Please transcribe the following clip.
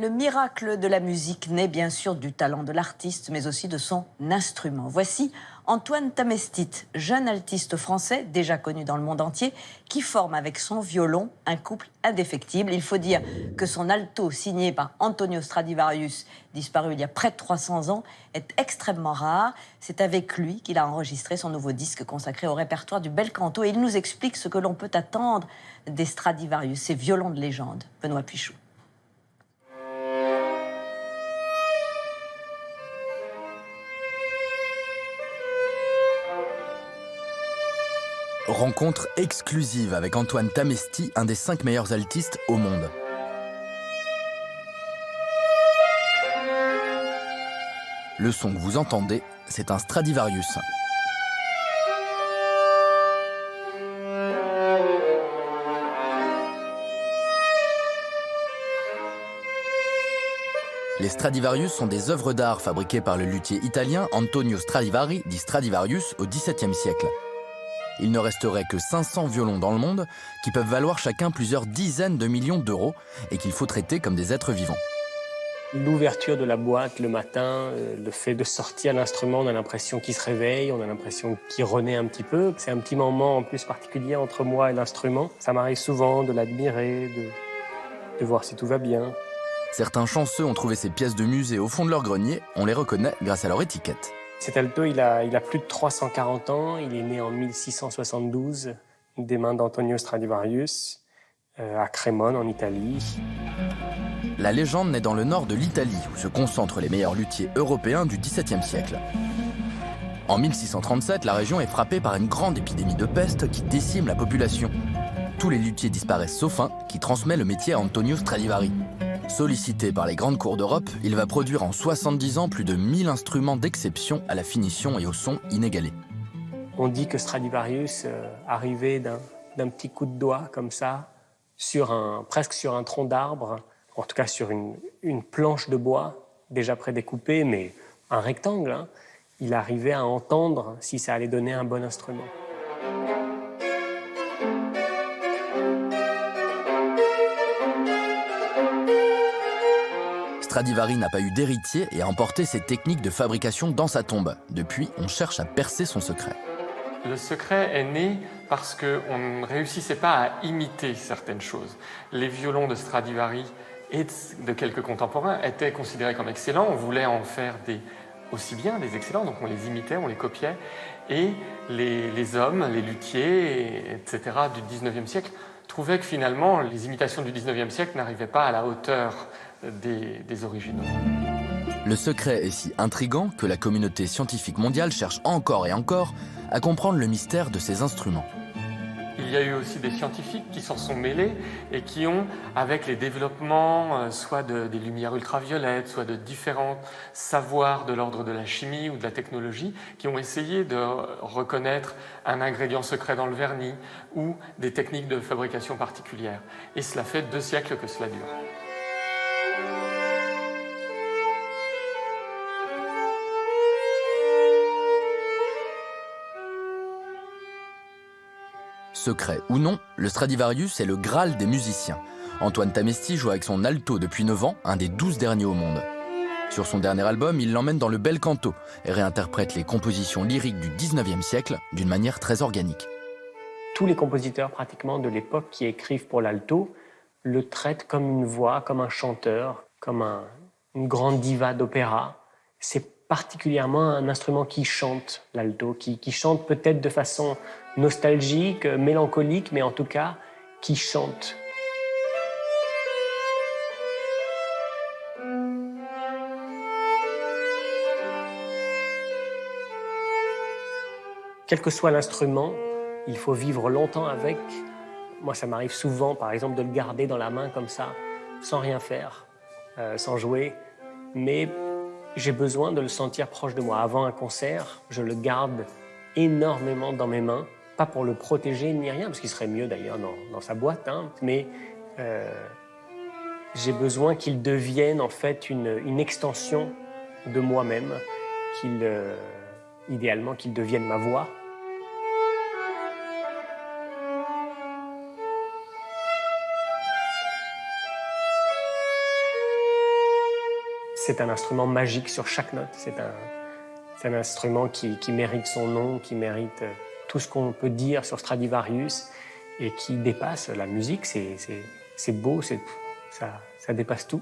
Le miracle de la musique naît bien sûr du talent de l'artiste, mais aussi de son instrument. Voici Antoine Tamestit, jeune altiste français, déjà connu dans le monde entier, qui forme avec son violon un couple indéfectible. Il faut dire que son alto, signé par Antonio Stradivarius, disparu il y a près de 300 ans, est extrêmement rare. C'est avec lui qu'il a enregistré son nouveau disque consacré au répertoire du bel canto. Et il nous explique ce que l'on peut attendre des Stradivarius, ces violons de légende. Benoît Pichou. Rencontre exclusive avec Antoine Tamestit, un des 5 meilleurs altistes au monde. Le son que vous entendez, c'est un Stradivarius. Les Stradivarius sont des œuvres d'art fabriquées par le luthier italien Antonio Stradivari, dit Stradivarius, au XVIIe siècle. Il ne resterait que 500 violons dans le monde qui peuvent valoir chacun plusieurs dizaines de millions d'euros et qu'il faut traiter comme des êtres vivants. L'ouverture de la boîte le matin, le fait de sortir l'instrument, on a l'impression qu'il se réveille, on a l'impression qu'il renaît un petit peu. C'est un petit moment en plus particulier entre moi et l'instrument. Ça m'arrive souvent de l'admirer, de voir si tout va bien. Certains chanceux ont trouvé ces pièces de musée au fond de leur grenier, on les reconnaît grâce à leur étiquette. Cet alto, il a plus de 340 ans, il est né en 1672 des mains d'Antonio Stradivarius à Crémone en Italie. La légende naît dans le nord de l'Italie où se concentrent les meilleurs luthiers européens du XVIIe siècle. En 1637, la région est frappée par une grande épidémie de peste qui décime la population. Tous les luthiers disparaissent sauf un qui transmet le métier à Antonio Stradivari. Sollicité par les grandes cours d'Europe, il va produire en 70 ans plus de 1000 instruments d'exception à la finition et au son inégalés. On dit que Stradivarius arrivait d'un petit coup de doigt comme ça, presque sur un tronc d'arbre, en tout cas sur une planche de bois déjà prédécoupée, mais un rectangle. Hein. Il arrivait à entendre si ça allait donner un bon instrument. Stradivari n'a pas eu d'héritier et a emporté ses techniques de fabrication dans sa tombe. Depuis, on cherche à percer son secret. Le secret est né parce qu'on ne réussissait pas à imiter certaines choses. Les violons de Stradivari et de quelques contemporains étaient considérés comme excellents. On voulait en faire aussi bien des excellents, donc on les imitait, on les copiait. Et les hommes, les luthiers, etc. du 19e siècle trouvaient que finalement les imitations du 19e siècle n'arrivaient pas à la hauteur des originaux. Le secret est si intrigant que la communauté scientifique mondiale cherche encore et encore à comprendre le mystère de ces instruments. Il y a eu aussi des scientifiques qui s'en sont mêlés et qui ont, avec les développements, soit des lumières ultraviolettes, soit de différents savoirs de l'ordre de la chimie ou de la technologie, qui ont essayé de reconnaître un ingrédient secret dans le vernis ou des techniques de fabrication particulières. Et cela fait 2 siècles que cela dure. Secret ou non, le Stradivarius est le Graal des musiciens. Antoine Tamestit joue avec son alto depuis 9 ans, un des 12 derniers au monde. Sur son dernier album, il l'emmène dans le bel canto et réinterprète les compositions lyriques du 19e siècle d'une manière très organique. Tous les compositeurs pratiquement de l'époque qui écrivent pour l'alto le traitent comme une voix, comme un chanteur, comme une grande diva d'opéra. C'est particulièrement un instrument qui chante, l'alto, qui chante peut-être de façon nostalgique, mélancolique, mais en tout cas, qui chante. Quel que soit l'instrument, il faut vivre longtemps avec. Moi, ça m'arrive souvent, par exemple, de le garder dans la main comme ça, sans rien faire, sans jouer, mais j'ai besoin de le sentir proche de moi. Avant un concert, je le garde énormément dans mes mains, pas pour le protéger ni rien, parce qu'il serait mieux d'ailleurs dans sa boîte, hein, mais j'ai besoin qu'il devienne en fait une extension de moi-même, idéalement qu'il devienne ma voix. C'est un instrument magique sur chaque note. C'est un instrument qui mérite son nom, qui mérite tout ce qu'on peut dire sur Stradivarius et qui dépasse la musique. C'est beau, ça dépasse tout.